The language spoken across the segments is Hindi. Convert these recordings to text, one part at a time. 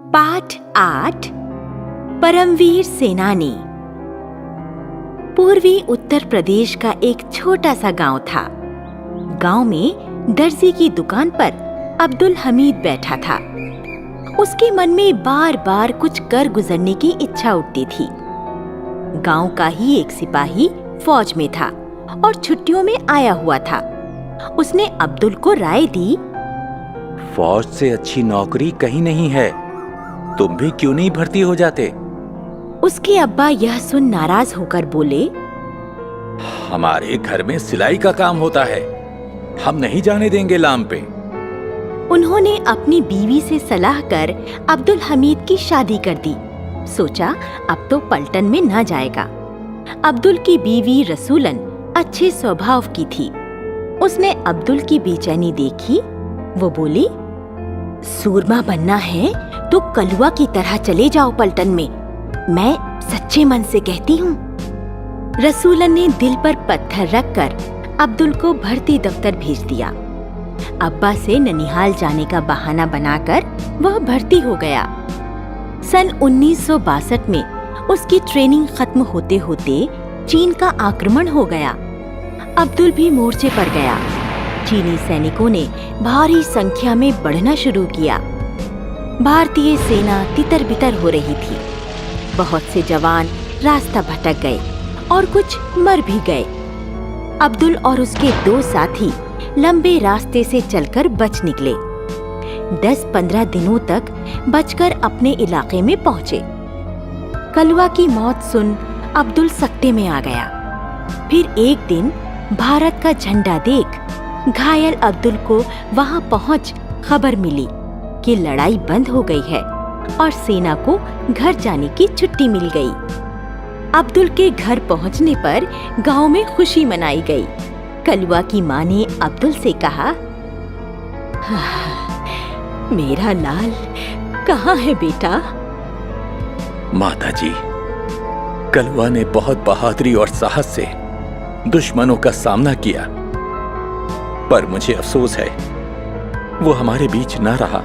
पाठ 8 परमवीर सेनानी। पूर्वी उत्तर प्रदेश का एक छोटा सा गांव था। गांव में दर्जी की दुकान पर अब्दुल हमीद बैठा था। उसके मन में बार बार कुछ कर गुजरने की इच्छा उठती थी। गांव का ही एक सिपाही फौज में था और छुट्टियों में आया हुआ था। उसने अब्दुल को राय दी, फौज से अच्छी नौकरी कहीं नहीं है, तुम भी क्यों नहीं भर्ती हो जाते? उसके अब्बा यह सुन नाराज होकर बोले, हमारे घर में सिलाई का काम होता है, हम नहीं जाने देंगे लाम पे। उन्होंने अपनी बीवी से सलाह कर अब्दुल हमीद की शादी कर दी। सोचा अब तो पलटन में न जाएगा। अब्दुल की बीवी रसूलन अच्छे स्वभाव की थी। उसने अब्दुल की बेचैनी देखी। वो बोली, सूरमा बनना है तो कलुआ की तरह चले जाओ पलटन में, मैं सच्चे मन से कहती हूँ। रसूलन ने दिल पर पत्थर रखकर अब्दुल को भर्ती दफ्तर भेज दिया। अब्बा से ननिहाल जाने का बहाना बनाकर वह भर्ती हो गया। सन 1962 में उसकी ट्रेनिंग खत्म होते होते चीन का आक्रमण हो गया। अब्दुल भी मोर्चे पर गया। चीनी सैनिकों ने भारी संख्या में बढ़ना शुरू किया। भारतीय सेना तितर-बितर हो रही थी। बहुत से जवान रास्ता भटक गए और कुछ मर भी गए। अब्दुल और उसके 2 साथी लंबे रास्ते से चलकर बच निकले। 10-15 दिनों तक बचकर अपने इलाके में पहुंचे। कलुआ की मौत सुन अब्दुल सकते में आ गया। फिर एक दिन भारत का झंडा देख घायल अब्दुल को वहां पहुंच खबर मिली कि लड़ाई बंद हो गई है और सेना को घर जाने की छुट्टी मिल गई। अब्दुल के घर पहुंचने पर गांव में खुशी मनाई गई। कलुआ की मां ने अब्दुल से कहा, मेरा लाल कहाँ है बेटा? माताजी, कलुआ ने बहुत बहादुरी और साहस से दुश्मनों का सामना किया, पर मुझे अफसोस है वो हमारे बीच न रहा।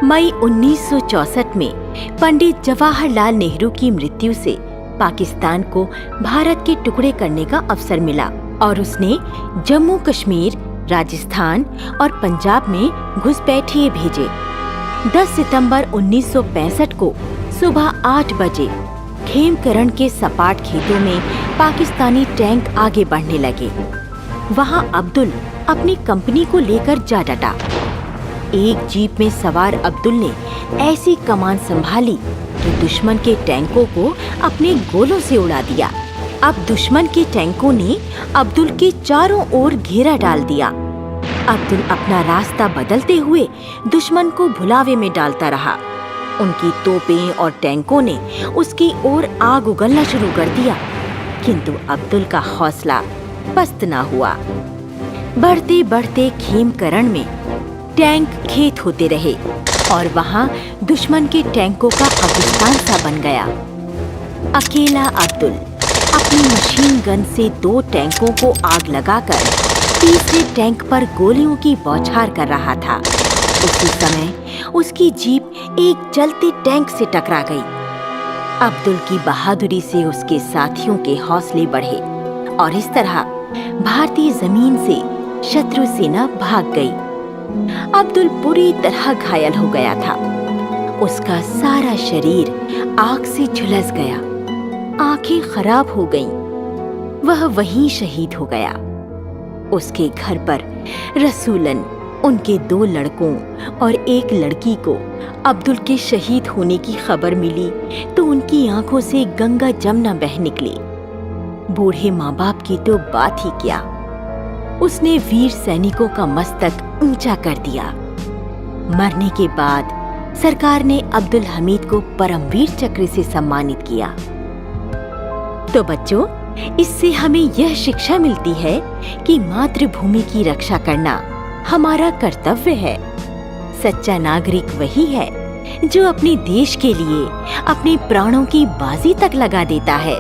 मई 1964 में पंडित जवाहरलाल नेहरू की मृत्यु से पाकिस्तान को भारत के टुकड़े करने का अवसर मिला और उसने जम्मू कश्मीर, राजस्थान और पंजाब में घुसपैठिए भेजे। 10 सितंबर 1965 को सुबह 8 बजे खेमकरण के सपाट खेतों में पाकिस्तानी टैंक आगे बढ़ने लगे। वहां अब्दुल अपनी कंपनी को लेकर जा डटा। एक जीप में सवार अब्दुल ने ऐसी कमान संभाली कि दुश्मन के टैंकों को अपने गोलों से उड़ा दिया। अब दुश्मन के टैंकों ने अब्दुल के चारों ओर घेरा डाल दिया। अब्दुल अपना रास्ता बदलते हुए दुश्मन को भुलावे में डालता रहा। उनकी तोपें और टैंकों ने उसकी ओर आग उगलना शुरू कर दिया, किंतु अब्दुल का हौसला पस्त न हुआ। बढ़ते बढ़ते खेमकरण में टैंक खेत होते रहे और वहां दुश्मन के टैंकों का कब्रिस्तान सा बन गया। अकेला अब्दुल अपनी मशीन गन से 2 टैंकों को आग लगाकर तीसरे टैंक पर गोलियों की बौछार कर रहा था। उसी समय उसकी जीप एक चलते टैंक से टकरा गई। अब्दुल की बहादुरी से उसके साथियों के हौसले बढ़े और इस तरह भारतीय जमीन से शत्रु सेना भाग गई। अब्दुल बुरी तरह घायल हो गया था। उसका सारा शरीर आग से झुलस गया, आंखें खराब हो गईं। वह वहीं शहीद हो गया। उसके घर पर रसूलन, उनके 2 लड़कों और 1 लड़की को अब्दुल के शहीद होने की खबर मिली तो उनकी आंखों से गंगा जमुना बह निकली। बूढ़े माँ बाप की तो बात ही क्या, उसने वीर सैनिकों का मस्तक ऊंचा कर दिया। मरने के बाद सरकार ने अब्दुल हमीद को परमवीर चक्र से सम्मानित किया। तो बच्चों, इससे हमें यह शिक्षा मिलती है कि मातृभूमि की रक्षा करना हमारा कर्तव्य है। सच्चा नागरिक वही है जो अपने देश के लिए अपने प्राणों की बाजी तक लगा देता है।